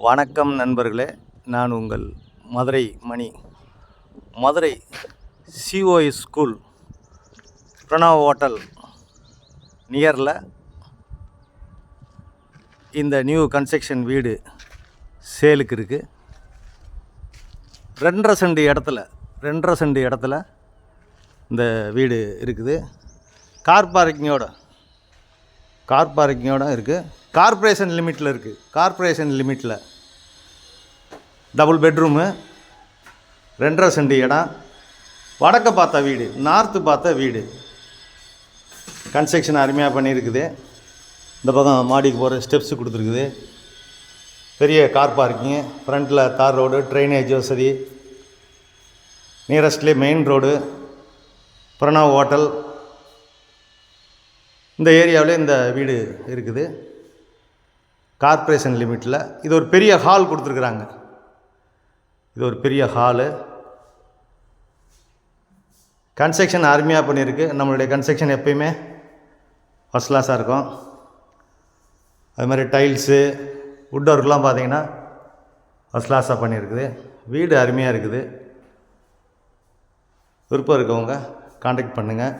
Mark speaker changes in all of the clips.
Speaker 1: வணக்கம் நண்பர்களே, நான் உங்கள் Madurai Mani. Madurai COS school Pranav hotel நியரில் இந்த நியூ கன்ஸ்ட்ரக்ஷன் வீடு சேலுக்கு இருக்குது. 2.5 சென்ட் இடத்துல இந்த வீடு இருக்குது. கார் பார்க்கிங்கோட இருக்குது. கார்ப்பரேஷன் லிமிட்டில் டபுள் பெட்ரூமு, 2.5 சென்ட் இடம், வடக்க பார்த்த வீடு, நார்த்து பார்த்த வீடு. கன்ஸ்ட்ரக்ஷன் அருமையாக பண்ணியிருக்குது. இந்த பக்கம் மாடிக்கு போகிற ஸ்டெப்ஸு கொடுத்துருக்குது. பெரிய கார் பார்க்கிங்கு, ஃப்ரண்ட்டில் தார் ரோடு, ட்ரைனேஜ் வசதி, நியரஸ்ட்லேயே மெயின் ரோடு, பிரணவ் ஹோட்டல். இந்த ஏரியாவில் இந்த வீடு இருக்குது. கார்ப்பரேஷன் லிமிட்டில் இது ஒரு பெரிய ஹால் கொடுத்துருக்குறாங்க. இது ஒரு பெரிய ஹாலு. கன்ஸ்ட்ரக்ஷன் அருமையாக பண்ணியிருக்கு. நம்மளுடைய கன்ஸ்ட்ரக்ஷன் எப்பயுமே ஃபஸ்ட் கிளாஸாக இருக்கும். அது மாதிரி டைல்ஸு, வுட் ஒர்க்லாம் பார்த்தீங்கன்னா ஃபஸ்ட் கிளாஸாக பண்ணியிருக்குது. வீடு அருமையாக இருக்குது. விருப்பம் இருக்கவங்க காண்டாக்ட் பண்ணுங்கள்.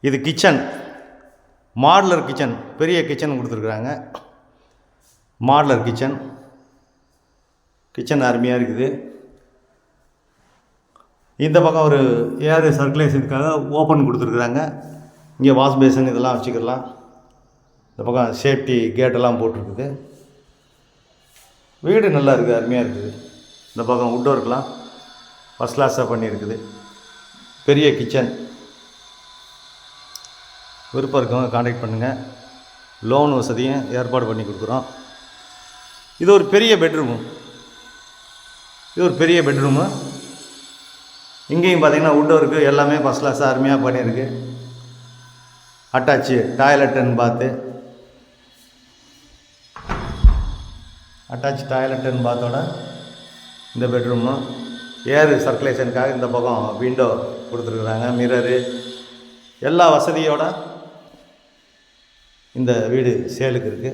Speaker 1: இது கிச்சன், மாடுலர் கிச்சன், பெரிய கிச்சன் கொடுத்துருக்குறாங்க. மாடுலர் கிச்சன் அருமையாக இருக்குது. இந்த பக்கம் ஒரு ஏர் சர்க்குலேஷனுக்காக ஓப்பன் கொடுத்துருக்குறாங்க. இங்கே வாஷ் பேசன் இதெல்லாம் வச்சுக்கலாம். இந்த பக்கம் சேஃப்டி கேட்டெல்லாம் போட்டிருக்குது. வீடு நல்லா இருக்குது, அருமையாக இருக்குது. இந்த பக்கம் வுட் ஒர்க்லாம் ஃபஸ்ட் கிளாஸாக பண்ணியிருக்குது. பெரிய கிச்சன். விருப்பம் இருக்கவங்க காண்டாக்ட் பண்ணுங்கள். லோன் வசதியும் ஏற்பாடு பண்ணி கொடுக்குறோம். இது ஒரு பெரிய பெட்ரூமு. இங்கேயும் பார்த்தீங்கன்னா வுட் ஒர்க்கு எல்லாமே ஃபஸ்ட் கிளாஸாக அருமையாக பண்ணியிருக்கு. அட்டாச்சு டாய்லெட் அண்ட் பாத்தோட இந்த பெட்ரூமு. ஏர் சர்க்குலேஷனுக்காக இந்த பக்கம் விண்டோ கொடுத்துருக்குறாங்க. மிரரு எல்லா வசதியோட இந்த வீடு சேலுக்கு இருக்குது.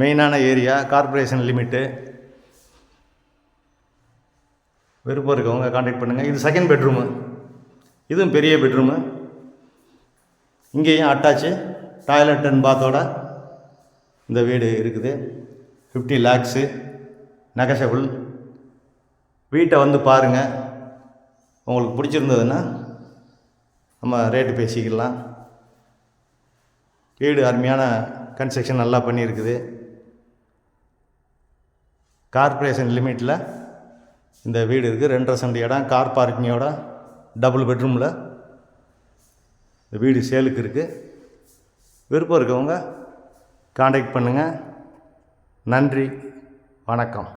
Speaker 1: மெயினான ஏரியா, கார்ப்பரேஷன் லிமிட்டு. விருப்பம் இருக்கவங்க காண்டாக்ட் பண்ணுங்கள். இது செகண்ட் பெட்ரூமு. இதுவும் பெரிய பெட்ரூமு. இங்கேயும் அட்டாச்சு டாய்லெட் அண்ட் பாத்தோட இந்த வீடு இருக்குது. 50 lakhs நெகஷபிள். வீட்டை வந்து பாருங்கள். உங்களுக்கு பிடிச்சிருந்ததுன்னா நம்ம ரேட்டு பேசிக்கலாம். வீடு அருமையான கன்ஸ்ட்ரக்ஷன் நல்லா பண்ணியிருக்குது. கார்ப்பரேஷன் லிமிட்டில் இந்த வீடு இருக்குது. 2.5 சென்ட் இடம், கார் பார்க்கிங்கோட டபுள் பெட்ரூமில் இந்த வீடு சேலுக்கு இருக்குது. விருப்பம் இருக்கவங்க காண்டாக்ட் பண்ணுங்கள். நன்றி, வணக்கம்.